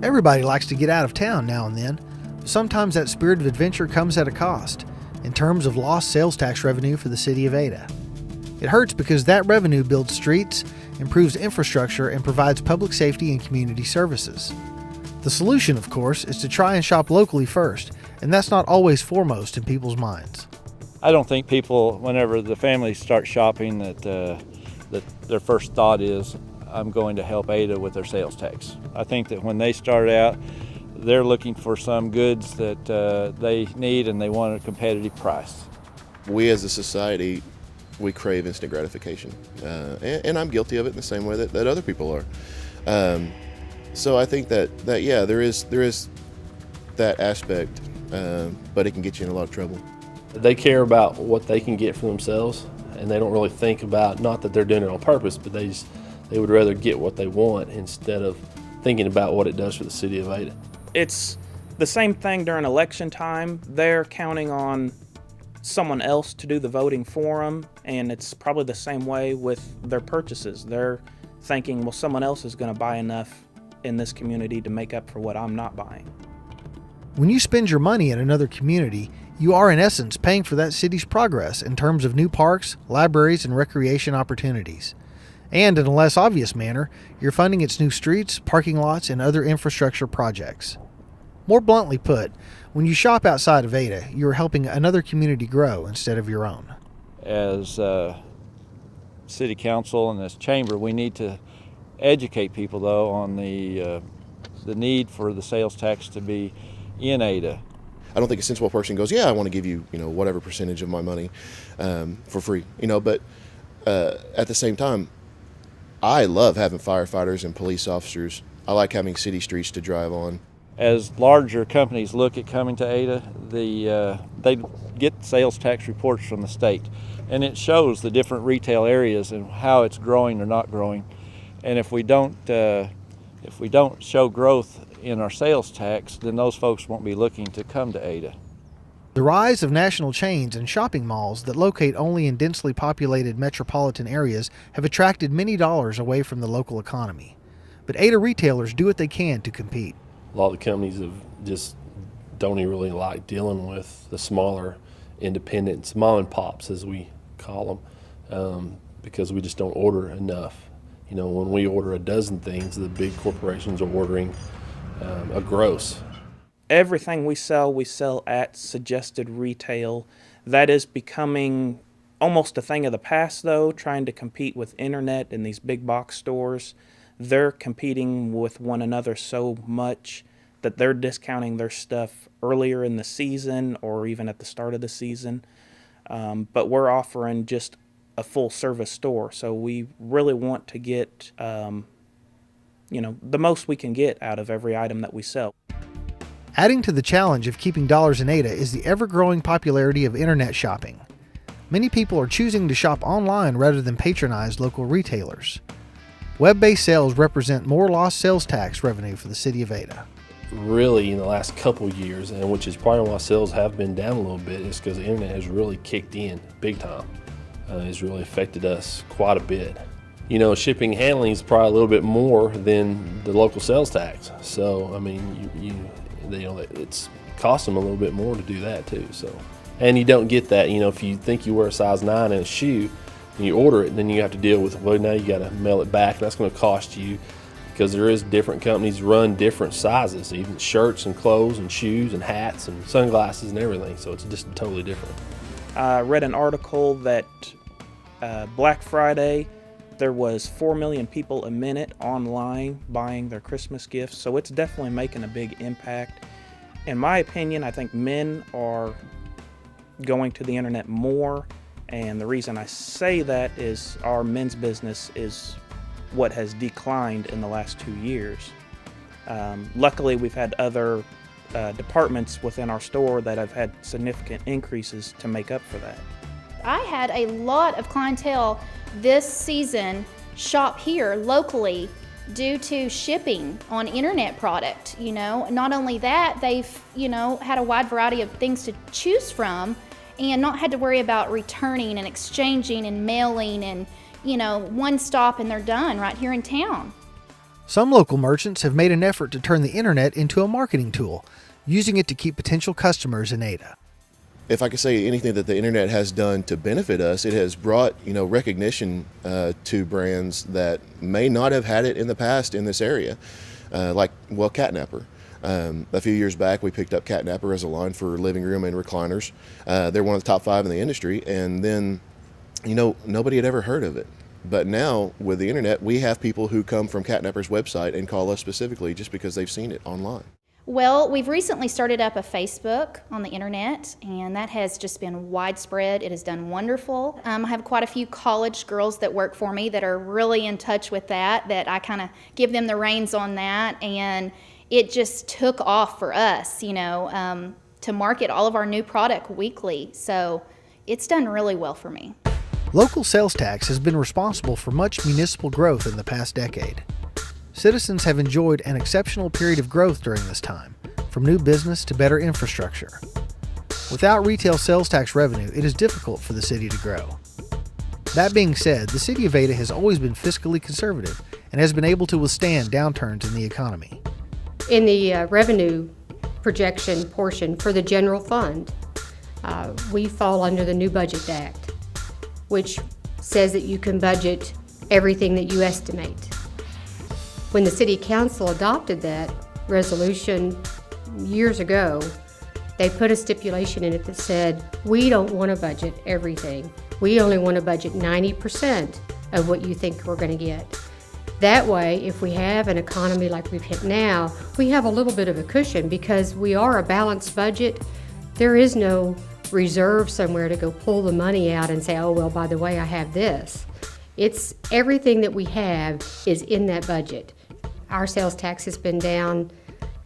Everybody likes to get out of town now and then, but sometimes that spirit of adventure comes at a cost, in terms of lost sales tax revenue for the city of Ada. It hurts because that revenue builds streets, improves infrastructure, and provides public safety and community services. The solution, of course, is to try and shop locally first, and that's not always foremost in people's minds. I don't think people, whenever the families start shopping, that their first thought is, I'm going to help Ada with their sales tax. I think that when they start out, they're looking for some goods that they need and they want a competitive price. We as a society, we crave instant gratification, and I'm guilty of it in the same way that other people are. So I think that yeah, there is that aspect, but it can get you in a lot of trouble. They care about what they can get for themselves, and they don't really think about, not that they're doing it on purpose, but they would rather get what they want instead of thinking about what it does for the city of Ada. It's the same thing during election time. They're counting on someone else to do the voting for them, and it's probably the same way with their purchases. They're thinking, well, someone else is going to buy enough in this community to make up for what I'm not buying. When you spend your money in another community, you are in essence paying for that city's progress in terms of new parks, libraries, and recreation opportunities. And in a less obvious manner, you're funding its new streets, parking lots, and other infrastructure projects. More bluntly put, when you shop outside of Ada, you are helping another community grow instead of your own. As City Council and as Chamber, we need to educate people, though, on the need for the sales tax to be in Ada. I don't think a sensible person goes, yeah, I want to give you, whatever percentage of my money for free, but at the same time, I love having firefighters and police officers. I like having city streets to drive on. As larger companies look at coming to Ada, they get sales tax reports from the state, and it shows the different retail areas and how it's growing or not growing. And if we don't show growth in our sales tax, then those folks won't be looking to come to Ada. The rise of national chains and shopping malls that locate only in densely populated metropolitan areas have attracted many dollars away from the local economy. But Ada retailers do what they can to compete. A lot of the companies just don't even really like dealing with the smaller independents, mom and pops as we call them, because we just don't order enough. When we order a dozen things, the big corporations are ordering a gross. Everything we sell at suggested retail. That is becoming almost a thing of the past, though, trying to compete with internet and these big box stores. They're competing with one another so much that they're discounting their stuff earlier in the season or even at the start of the season. But we're offering just a full service store, so we really want to get the most we can get out of every item that we sell. Adding to the challenge of keeping dollars in Ada is the ever-growing popularity of internet shopping. Many people are choosing to shop online rather than patronize local retailers. Web-based sales represent more lost sales tax revenue for the city of Ada. Really, in the last couple years, and which is probably why sales have been down a little bit, is because the internet has really kicked in big time. It's really affected us quite a bit. Shipping and handling is probably a little bit more than the local sales tax. So, it's cost them a little bit more to do that too. So, and you don't get that. If you think you wear a size 9 in a shoe and you order it, then you have to deal with, well, now you got to mail it back. And that's going to cost you, because there is different companies run different sizes, even shirts and clothes and shoes and hats and sunglasses and everything. So it's just totally different. I read an article that Black Friday, there was 4 million people a minute online buying their Christmas gifts, so it's definitely making a big impact. In my opinion, I think men are going to the internet more, and the reason I say that is our men's business is what has declined in the last 2 years. Luckily, we've had other departments within our store that have had significant increases to make up for that. I had a lot of clientele this season shop here locally due to shipping on internet product. Not only that, they've had a wide variety of things to choose from and not had to worry about returning and exchanging and mailing and one stop and they're done right here in town. Some local merchants have made an effort to turn the internet into a marketing tool, using it to keep potential customers in Ada. If I could say anything that the internet has done to benefit us, it has brought recognition to brands that may not have had it in the past in this area, like Catnapper. A few years back, we picked up Catnapper as a line for living room and recliners. They're one of the top 5 in the industry, and then nobody had ever heard of it. But now with the internet, we have people who come from Catnapper's website and call us specifically just because they've seen it online. Well, we've recently started up a Facebook on the internet, and that has just been widespread. It has done wonderful. I have quite a few college girls that work for me that are really in touch with that I kind of give them the reins on that, and it just took off for us, to market all of our new product weekly. So it's done really well for me. Local sales tax has been responsible for much municipal growth in the past decade. Citizens have enjoyed an exceptional period of growth during this time, from new business to better infrastructure. Without retail sales tax revenue, it is difficult for the city to grow. That being said, the city of Ada has always been fiscally conservative and has been able to withstand downturns in the economy. In the revenue projection portion for the general fund, we fall under the New Budget Act, which says that you can budget everything that you estimate. When the City Council adopted that resolution years ago, they put a stipulation in it that said, we don't want to budget everything. We only want to budget 90% of what you think we're going to get. That way, if we have an economy like we've hit now, we have a little bit of a cushion because we are a balanced budget. There is no reserve somewhere to go pull the money out and say, oh, well, by the way, I have this. It's everything that we have is in that budget. Our sales tax has been down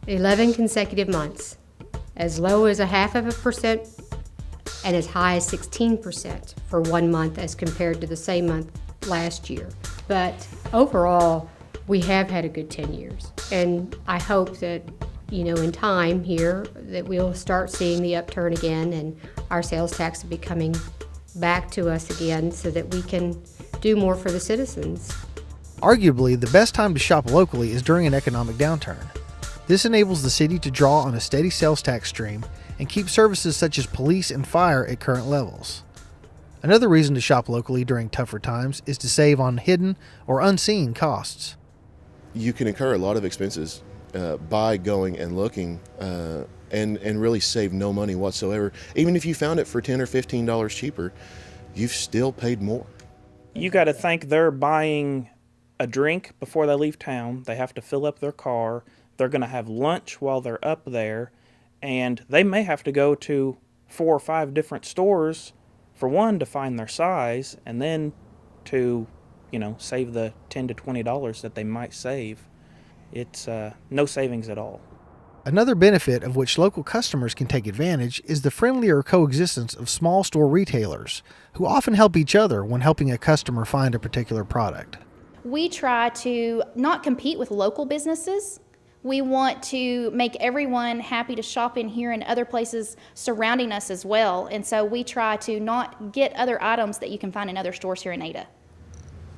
11 consecutive months, as low as 0.5% and as high as 16% for 1 month as compared to the same month last year. But overall, we have had a good 10 years. And I hope that, in time here, that we'll start seeing the upturn again and our sales tax will be coming back to us again so that we can do more for the citizens. Arguably, the best time to shop locally is during an economic downturn. This enables the city to draw on a steady sales tax stream and keep services such as police and fire at current levels. Another reason to shop locally during tougher times is to save on hidden or unseen costs. You can incur a lot of expenses by going and looking and really save no money whatsoever. Even if you found it for $10 or $15 cheaper, you've still paid more. You got to think they're buying a drink before they leave town. They have to fill up their car. They're going to have lunch while they're up there. And they may have to go to 4 or 5 different stores, for one, to find their size, and then to, save the $10 to $20 that they might save. It's no savings at all. Another benefit of which local customers can take advantage is the friendlier coexistence of small store retailers, who often help each other when helping a customer find a particular product. We try to not compete with local businesses. We want to make everyone happy to shop in here and other places surrounding us as well. And so we try to not get other items that you can find in other stores here in Ada.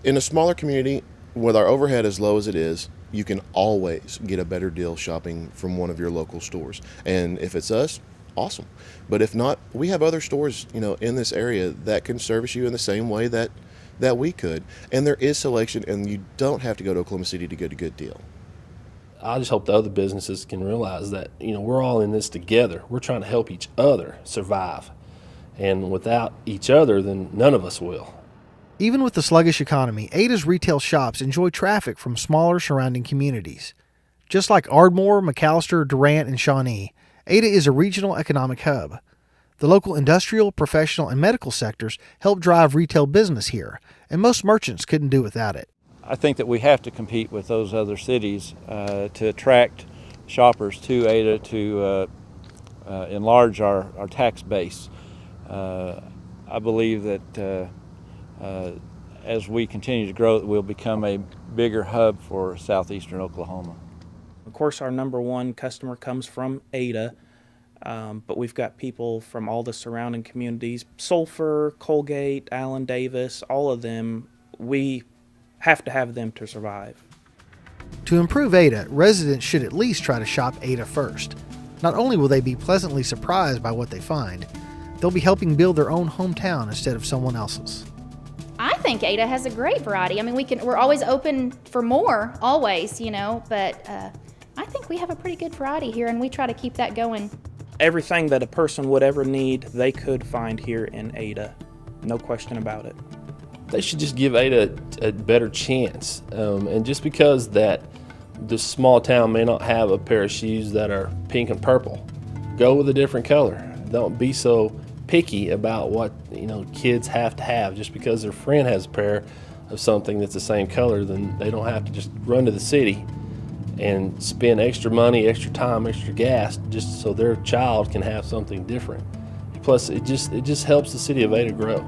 In a smaller community, with our overhead as low as it is, you can always get a better deal shopping from one of your local stores. And if it's us, awesome. But if not, we have other stores, in this area that can service you in the same way that we could. And there is selection, and you don't have to go to Oklahoma City to get a good deal. I just hope the other businesses can realize that, we're all in this together. We're trying to help each other survive. And without each other, then none of us will. Even with the sluggish economy, Ada's retail shops enjoy traffic from smaller surrounding communities. Just like Ardmore, McAllister, Durant, and Shawnee, Ada is a regional economic hub. The local industrial, professional, and medical sectors help drive retail business here, and most merchants couldn't do without it. I think that we have to compete with those other cities to attract shoppers to Ada, to enlarge our tax base. I believe that as we continue to grow, we'll become a bigger hub for southeastern Oklahoma. Of course, our number one customer comes from Ada, but we've got people from all the surrounding communities, Sulphur, Colgate, Allen Davis, all of them. We have to have them to survive. To improve Ada, residents should at least try to shop Ada first. Not only will they be pleasantly surprised by what they find, they'll be helping build their own hometown instead of someone else's. I think Ada has a great variety. I mean, we're always open for more, always, but I think we have a pretty good variety here, and we try to keep that going. Everything that a person would ever need, they could find here in Ada. No question about it. They should just give Ada a better chance. And just because that this small town may not have a pair of shoes that are pink and purple, go with a different color. Don't be so picky about what kids have to have. Just because their friend has a pair of something that's the same color, then they don't have to just run to the city and spend extra money, extra time, extra gas just so their child can have something different. Plus, it just helps the city of Ada grow.